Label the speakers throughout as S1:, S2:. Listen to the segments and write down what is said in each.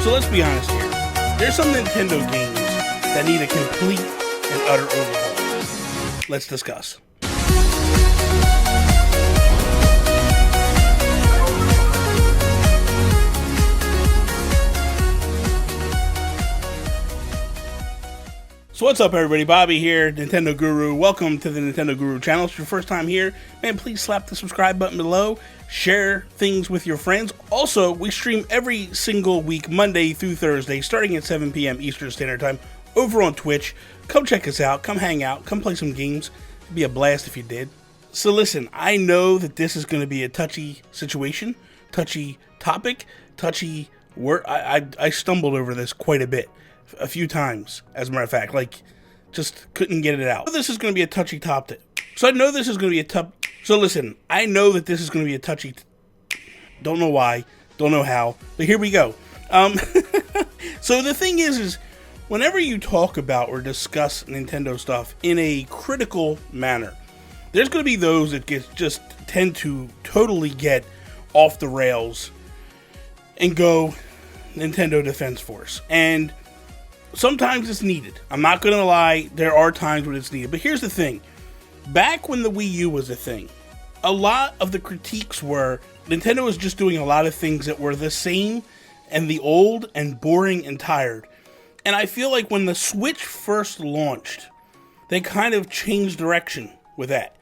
S1: So let's be honest here. There's some Nintendo games that need a complete and utter overhaul. Let's discuss. So what's up, everybody? Bobby here, Nintendo Guru. Welcome to the Nintendo Guru channel. If it's your first time here, man, please slap the subscribe button below. Share things with your friends. Also, we stream every single week, Monday through Thursday, starting at 7 p.m. Eastern Standard Time, over on Twitch. Come check us out. Come hang out. Come play some games. It'd be a blast if you did. So listen, I know that this is going to be a touchy situation, touchy topic, touchy word. I stumbled over this quite a bit. A few times, as a matter of fact, just couldn't get it out. This is going to be a touchy topic. So I know this is going to be a tough. So listen, I know that this is going to be a touchy. Don't know why, don't know how, but here we go. So the thing is whenever you talk about or discuss Nintendo stuff in a critical manner, there's going to be those that just tend to totally get off the rails and go Nintendo Defense Force. And sometimes it's needed. I'm not going to lie, there are times when it's needed. But here's the thing. Back when the Wii U was a thing, a lot of the critiques were Nintendo was just doing a lot of things that were the same and the old and boring and tired. And I feel like when the Switch first launched, they kind of changed direction with that.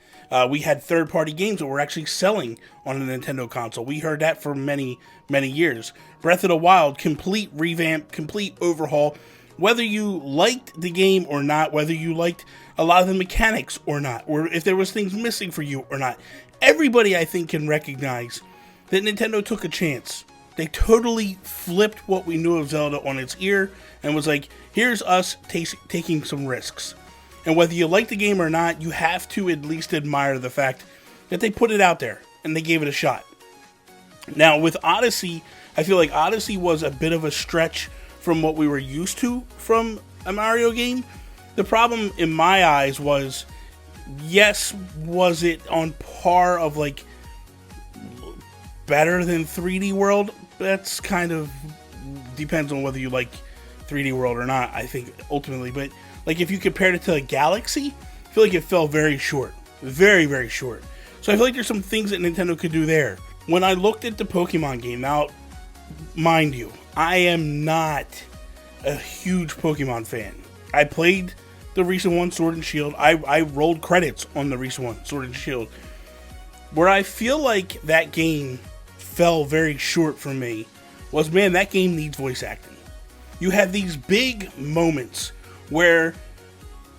S1: We had third-party games that were actually selling on a Nintendo console. We heard that for many, many years. Breath of the Wild, complete revamp, complete overhaul. Whether you liked the game or not, whether you liked a lot of the mechanics or not, or if there was things missing for you or not, everybody, I think, can recognize that Nintendo took a chance. They totally flipped what we knew of Zelda on its ear and was like, here's us taking some risks. And whether you like the game or not, you have to at least admire the fact that they put it out there and they gave it a shot. Now, with Odyssey, I feel like Odyssey was a bit of a stretch from what we were used to from a Mario game. The problem in my eyes was, yes, was it on par of better than 3D World? That's kind of depends on whether you like 3D World or not, I think, ultimately. But if you compared it to Galaxy, I feel like it fell very short. Very, very short. So I feel like there's some things that Nintendo could do there. When I looked at the Pokemon game, now, mind you, I am not a huge Pokemon fan. I played the recent one, Sword and Shield. I rolled credits on the recent one, Sword and Shield. Where I feel like that game fell very short for me was, man, that game needs voice acting. You have these big moments where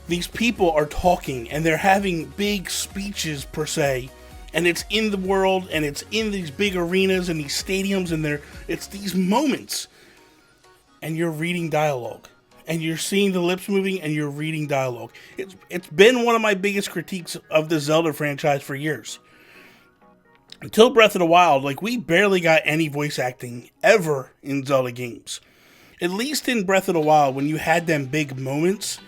S1: these people are talking and they're having big speeches per se, and it's in the world and it's in these big arenas and these stadiums, and it's these moments and you're reading dialogue and you're seeing the lips moving and you're reading dialogue. It's been one of my biggest critiques of the Zelda franchise for years. Until Breath of the Wild, we barely got any voice acting ever in Zelda games. At least in Breath of the Wild, when you had them big moments,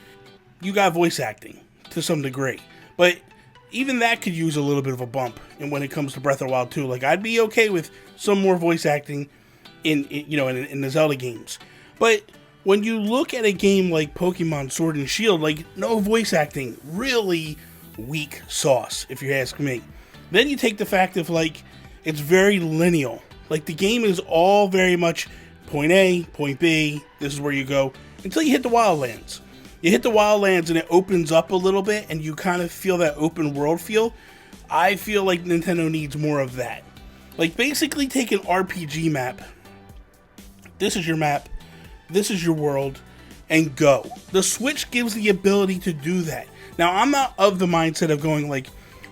S1: you got voice acting to some degree. But even that could use a little bit of a bump. And when it comes to Breath of the Wild 2, I'd be okay with some more voice acting in the Zelda games. But when you look at a game like Pokemon Sword and Shield, no voice acting, really weak sauce, if you ask me. Then you take the fact of it's very linear. The game is all very much point A, point B, this is where you go, until you hit the Wildlands. You hit the Wildlands and it opens up a little bit and you kind of feel that open world feel. I feel like Nintendo needs more of that. Basically take an RPG map. This is your map. This is your world. And go. The Switch gives the ability to do that. Now, I'm not of the mindset of going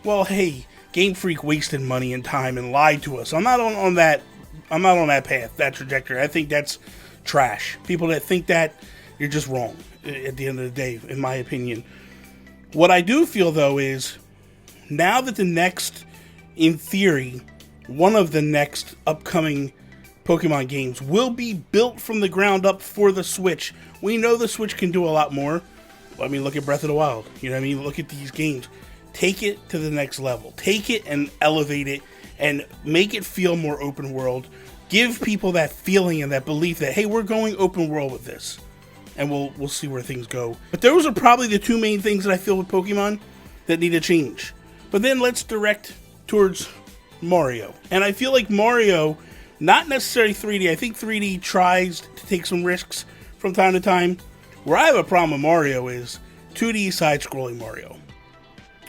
S1: well, hey, Game Freak wasted money and time and lied to us. I'm not on that path, that trajectory. I think that's trash. People that think that, you're just wrong at the end of the day, in my opinion. What I do feel, though, is now that the next, in theory, one of the next upcoming Pokemon games will be built from the ground up for the Switch. We know the Switch can do a lot more. Look at Breath of the Wild. Look at these games. Take it to the next level. Take it and elevate it and make it feel more open world. give people that feeling and that belief that, hey, we're going open world with this, and we'll see where things go. But those are probably the two main things that I feel with Pokemon that need to change. But then let's direct towards Mario. And I feel like Mario, not necessarily 3D, I think 3D tries to take some risks from time to time. Where I have a problem with Mario is 2D side-scrolling Mario.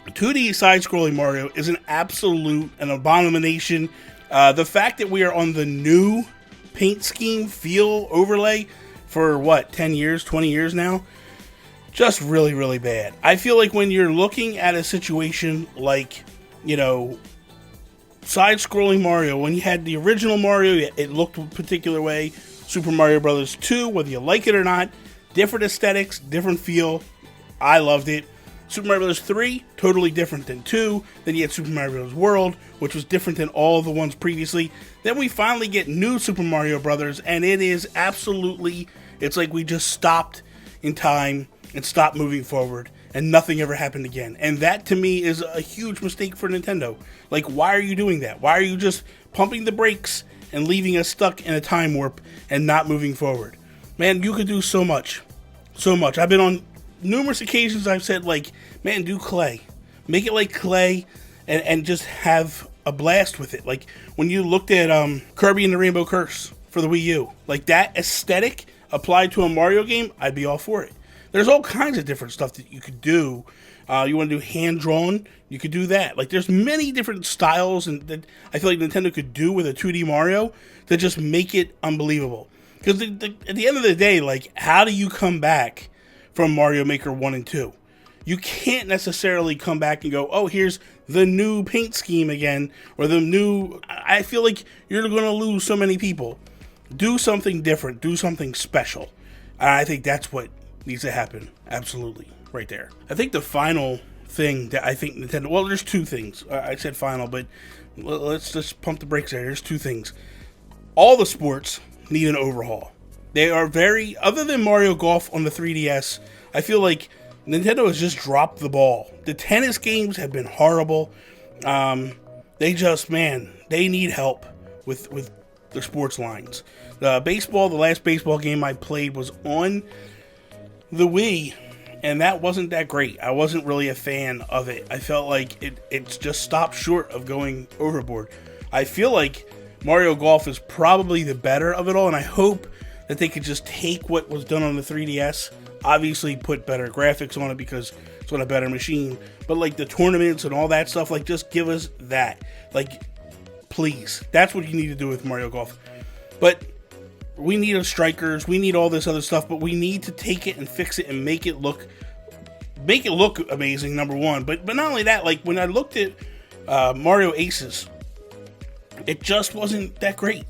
S1: 2D side-scrolling Mario is an abomination. The fact that we are on the new paint scheme feel overlay for 10 years, 20 years now, just really, really bad. I feel like when you're looking at a situation like, side-scrolling Mario, when you had the original Mario, it looked a particular way. Super Mario Bros. 2, whether you like it or not, different aesthetics, different feel. I loved it. Super Mario Bros. 3, totally different than 2. Then you had Super Mario Bros. World, which was different than all the ones previously. Then we finally get new Super Mario Bros., and it is absolutely, it's like we just stopped in time and stopped moving forward, and nothing ever happened again. And that, to me, is a huge mistake for Nintendo. Like, why are you doing that? Why are you just pumping the brakes and leaving us stuck in a time warp and not moving forward? Man, you could do so much. So much. I've been on numerous occasions, I've said, man, do Clay. Make it like Clay and just have a blast with it. Like, when you looked at Kirby and the Rainbow Curse for the Wii U, like, that aesthetic applied to a Mario game, I'd be all for it. There's all kinds of different stuff that you could do. You want to do hand-drawn, you could do that. Like, there's many different styles and that I feel like Nintendo could do with a 2D Mario to just make it unbelievable. Because at the end of the day, how do you come back from Mario Maker 1 and 2? You can't necessarily come back and go, oh, here's the new paint scheme again, or the new... I feel like you're going to lose so many people. Do something different. Do something special. I think that's what needs to happen. Absolutely. Right there. I think the final thing that I think Nintendo... Well, there's two things. I said final, but let's just pump the brakes there. There's two things. All the sports need an overhaul. They are very... Other than Mario Golf on the 3DS, I feel like Nintendo has just dropped the ball. The tennis games have been horrible. They just, they need help with their sports lines. The last baseball game I played was on the Wii, and that wasn't that great. I wasn't really a fan of it. I felt like it's just stopped short of going overboard. I feel like Mario Golf is probably the better of it all, and I hope that they could just take what was done on the 3DS, obviously put better graphics on it because it's on a better machine, but the tournaments and all that stuff, just give us that. Please. That's what you need to do with Mario Golf. But we need strikers, we need all this other stuff, but we need to take it and fix it and make it look amazing, number one. But not only that, when I looked at Mario Aces, it just wasn't that great.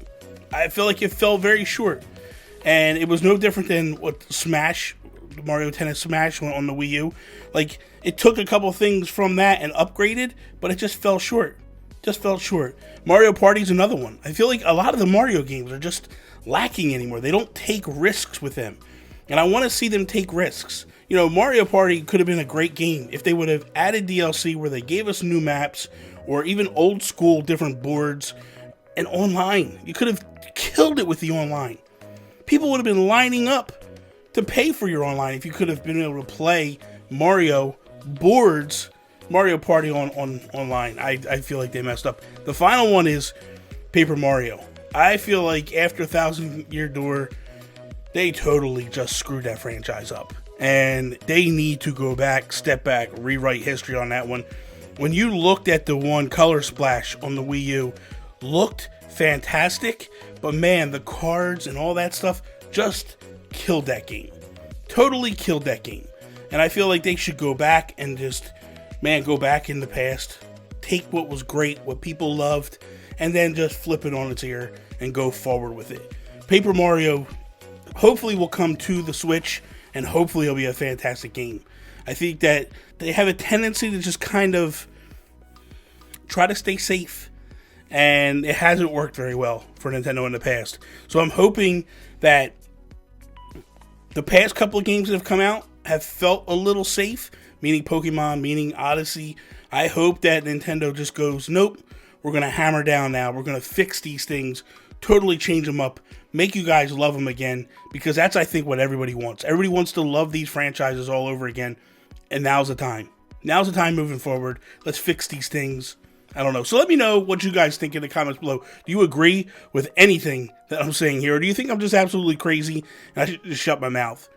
S1: I feel like it fell very short. And it was no different than what Smash, Mario Tennis Smash on the Wii U. It took a couple things from that and upgraded, but it just fell short. Mario Party's another one. I feel like a lot of the Mario games are just lacking anymore. They don't take risks with them. And I want to see them take risks. Mario Party could have been a great game if they would have added DLC where they gave us new maps or even old school different boards and online. You could have killed it with the online. People would have been lining up to pay for your online if you could have been able to play Mario boards, Mario Party on online. I feel like they messed up. The final one is Paper Mario. I feel like after Thousand Year Door, they totally just screwed that franchise up. And they need to go back, step back, rewrite history on that one. When you looked at the one Color Splash on the Wii U, looked fantastic, but the cards and all that stuff just killed that game. Totally killed that game. And I feel like they should go back and just, go back in the past, take what was great, what people loved, and then just flip it on its ear and go forward with it. Paper Mario hopefully will come to the Switch, and hopefully it'll be a fantastic game. I think that they have a tendency to just kind of try to stay safe, and it hasn't worked very well for Nintendo in the past. So I'm hoping that the past couple of games that have come out have felt a little safe, meaning Pokemon, meaning Odyssey. I hope that Nintendo just goes, nope, we're going to hammer down now. We're going to fix these things totally change them up, make you guys love them again, because that's, I think, what everybody wants. Everybody wants to love these franchises all over again, and now's the time. Now's the time moving forward. Let's fix these things. I don't know. So let me know what you guys think in the comments below. Do you agree with anything that I'm saying here, or do you think I'm just absolutely crazy and I should just shut my mouth?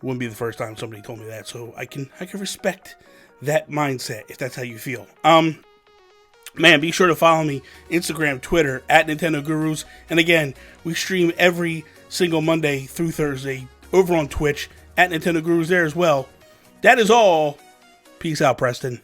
S1: Wouldn't be the first time somebody told me that, so I can respect that mindset if that's how you feel. Man, be sure to follow me Instagram, Twitter at Nintendo Gurus, and again, we stream every single Monday through Thursday over on Twitch at Nintendo Gurus there as well. That is all. Peace out, Preston.